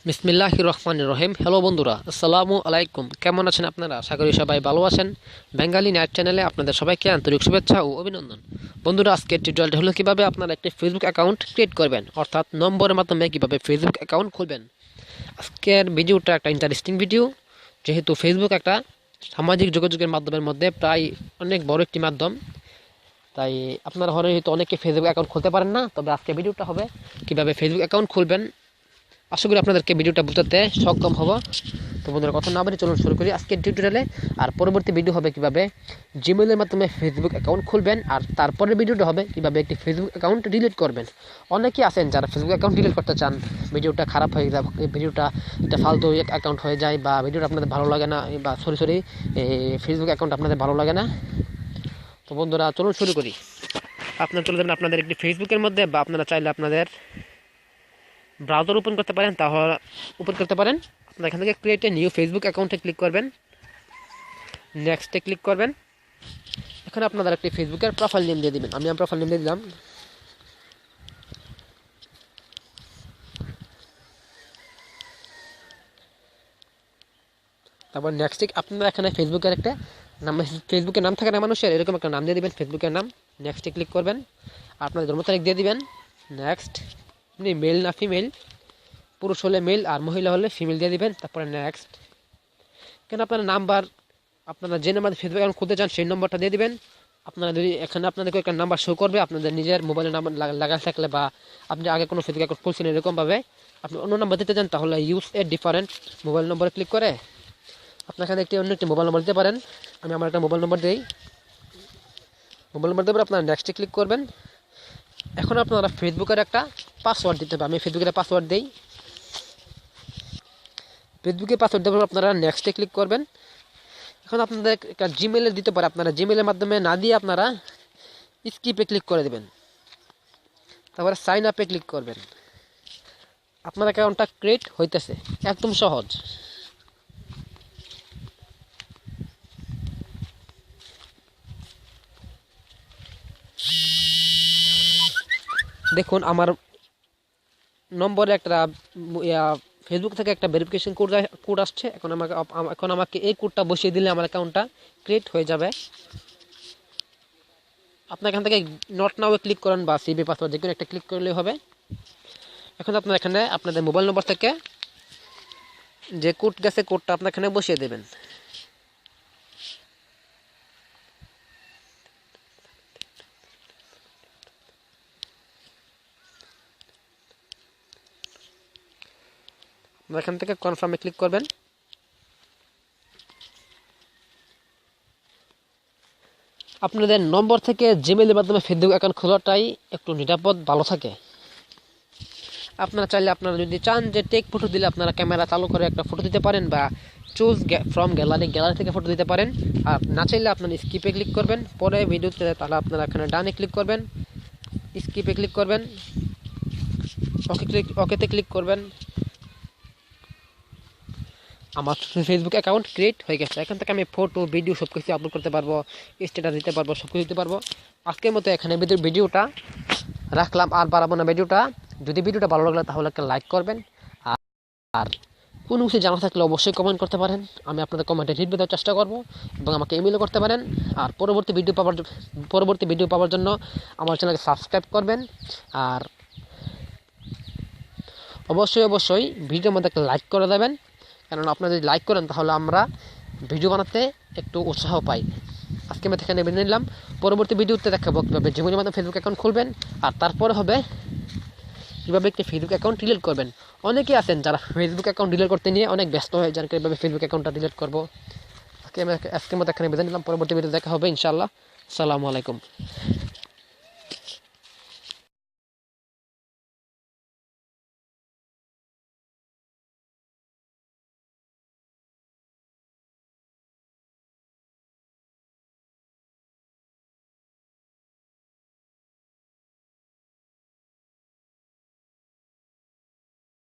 বিসমিল্লাহির রহমানির রহিম। হ্যালো বন্ধুরা, আসসালামু আলাইকুম। কেমন আছেন আপনারা? আশা করি সবাই ভালো আছেন। বেঙ্গালি নাইট চ্যানেলে আপনাদের সবাইকে আন্তরিক শুভেচ্ছা ও অভিনন্দন। বন্ধুরা, আজকের টিউটোরিয়ালটা হলো কীভাবে আপনারা একটি ফেসবুক অ্যাকাউন্ট ক্রিয়েট করবেন, অর্থাৎ নম্বরের মাধ্যমে কীভাবে ফেসবুক অ্যাকাউন্ট খুলবেন। আজকের ভিডিওটা একটা ইন্টারেস্টিং ভিডিও, যেহেতু ফেসবুক একটা সামাজিক যোগাযোগের মাধ্যমের মধ্যে প্রায় অনেক বড় একটি মাধ্যম। তাই আপনারা হয়তো অনেকে ফেসবুক অ্যাকাউন্ট খুলতে পারেন না, তবে আজকে ভিডিওটা হবে কীভাবে ফেসবুক অ্যাকাউন্ট খুলবেন। আশা করি আপনাদেরকে ভিডিওটা বুঝতে সক্ষম হব। তো বন্ধুরা, কথা না বলে চলুন শুরু করি আজকের টিউটোরিয়ালে। আর পরবর্তী ভিডিও হবে কীভাবে জিমেলের মাধ্যমে ফেসবুক অ্যাকাউন্ট খুলবেন, আর তারপরের ভিডিওটা হবে কীভাবে একটি ফেসবুক অ্যাকাউন্ট ডিলিট করবেন। অনেকেই আছেন যারা ফেসবুক অ্যাকাউন্ট ডিলিট করতে চান, ভিডিওটা খারাপ হয়ে যায়, ভিডিওটা একটা ফালতু অ্যাকাউন্ট হয়ে যায়, বা ভিডিওটা আপনাদের ভালো লাগে না, বা সরি ফেসবুক অ্যাকাউন্ট আপনাদের ভালো লাগে না। তো বন্ধুরা, চলুন শুরু করি। আপনারা চলে যাবেন আপনাদের একটি ফেসবুকের মধ্যে, বা আপনারা চাইলে আপনাদের ব্রাউজার ওপেন করতে পারেন, তাহলে ওপেন করতে পারেন। আপনারা এখান থেকে ক্রিয়েট এ নিউ ফেসবুক অ্যাকাউন্টে ক্লিক করবেন, নেক্সটে ক্লিক করবেন। এখানে আপনারা একটি ফেসবুকের প্রোফাইল নেম দিয়ে দিবেন। আমি আমার প্রোফাইল নেম দিয়ে দিলাম। তারপর নেক্সটে আপনারা এখানে ফেসবুকের একটা নাম, ফেসবুকের নাম থাকে না মানুষের, এরকম একটা নাম দিয়ে দিবেন, ফেসবুকের নাম। নেক্সটে ক্লিক করবেন, আপনাদের জন্ম তারিখ দিয়ে দিবেন। নেক্সট, আপনি মেল না ফিমেল, পুরুষ হলে মেল আর মহিলা হলে ফিমেল দিয়ে দিবেন। তারপরে নেক্সট, এখানে আপনার নাম্বার, আপনারা যে নাম্বার ফেসবুক অ্যাকাউন্ট খুলতে চান সেই নম্বরটা দিয়ে দিবেন। আপনারা যদি এখানে আপনাদেরকে একটা নাম্বার শো করবে, আপনাদের নিজের মোবাইলের নাম্বার লাগা থাকলে, বা আপনি আগে কোনো ফেসবুক অ্যাকাউন্ট খুলছেন এরকমভাবে আপনি অন্য নাম্বার দিতে চান, তাহলে ইউজ এ ডিফারেন্ট মোবাইল নম্বরে ক্লিক করে আপনার এখানে অন্য একটি মোবাইল নম্বর দিতে পারেন। আমি আমার একটা মোবাইল নম্বর দিই। মোবাইল নম্বর দেবেন, আপনারা নেক্সটে ক্লিক করবেন। এখন আপনারা ফেসবুকের একটা পাসওয়ার্ড দিতে হবে। আমি ফেসবুকের পাসওয়ার্ড দিই। ফেসবুকে পাসওয়ার্ড দেওয়ার পর আপনারা নেক্সটে ক্লিক করবেন। এখন আপনাদের একটা জিমেলে দিতে পারে, আপনারা জিমেলের মাধ্যমে না দিয়ে আপনারা স্কিপে ক্লিক করে দেবেন। তারপরে সাইন আপে ক্লিক করবেন। আপনার অ্যাকাউন্টটা ক্রিয়েট হইতেছে, একদম সহজ। দেখুন, আমার নম্বরে একটা ফেসবুক থেকে একটা ভেরিফিকেশন কোড আসছে। এখন আমাকে এই কোডটা বসিয়ে দিলে আমার অ্যাকাউন্টটা ক্রিয়েট হয়ে যাবে। আপনার এখান থেকে নট নাও ক্লিক করেন, বা সিবি পাসওয়ার্ড যে কোনো একটা ক্লিক করলেই হবে। এখন আপনার এখানে আপনাদের মোবাইল নম্বর থেকে যে কোড গেছে কোডটা আপনার এখানে বসিয়ে দেবেন। আপনার এখান থেকে কনফার্মে ক্লিক করবেন। আপনাদের নম্বর থেকে জিমেলের মাধ্যমে ফেসবুক অ্যাকাউন্ট খোলাটাই একটু নিরাপদ, ভালো থাকে। আপনারা চাইলে, আপনারা যদি চান যে টেক ফটো দিলে আপনারা ক্যামেরা চালু করে একটা ফটো দিতে পারেন, বা চুজ ফ্রম গ্যালারি থেকে ফটো দিতে পারেন। আর না চাইলে আপনারা স্কিপে ক্লিক করবেন। পরে ভিডিওতে তাহলে আপনারা এখানে ডানে ক্লিক করবেন, স্কিপে ক্লিক করবেন, ওকেতে ক্লিক করবেন। আমার ফেসবুক অ্যাকাউন্ট ক্রিয়েট হয়ে গেছে। এখান থেকে আমি ফটো, ভিডিও সব কিছু আপলোড করতে পারবো, স্ট্যাটাস দিতে পারবো, সব কিছু দিতে পারবো। আজকের মতো এখানে ভিডিওটা রাখলাম, আর বাড়াবো না ভিডিওটা। যদি ভিডিওটা ভালো লাগলে তাহলে একটা লাইক করবেন, আর কোনো কিছু জানা থাকলে অবশ্যই কমেন্ট করতে পারেন। আমি আপনাদের কমেন্টে রিপ্লাই দেওয়ার চেষ্টা করব, এবং আমাকে ইমেলও করতে পারেন। আর পরবর্তী ভিডিও পাওয়ার জন্য আমার চ্যানেলকে সাবস্ক্রাইব করবেন। আর অবশ্যই ভিডিওর মধ্যে একটা লাইক করে দেবেন, কারণ আপনারা যদি লাইক করেন তাহলে আমরা ভিডিও বানাতে একটু উৎসাহ পাই। আজকে আমি এখানে বেরিয়ে নিলাম। পরবর্তী ভিডিওতে দেখাবো কীভাবে জীবনের মাধ্যমে ফেসবুক অ্যাকাউন্ট খুলবেন, আর তারপরে হবে কীভাবে একটি ফেসবুক অ্যাকাউন্ট ডিলিট করবেন। অনেকেই আছেন যারা ফেসবুক অ্যাকাউন্ট ডিলিট করতে নিয়ে অনেক ব্যস্ত হয়ে যান, কীভাবে ফেসবুক অ্যাকাউন্টটা ডিলিট করবো। আজকের মতো এখানে বেরিয়ে নিলাম। পরবর্তী ভিডিও দেখা হবে ইনশাআল্লাহ। আসসালামু আলাইকুম।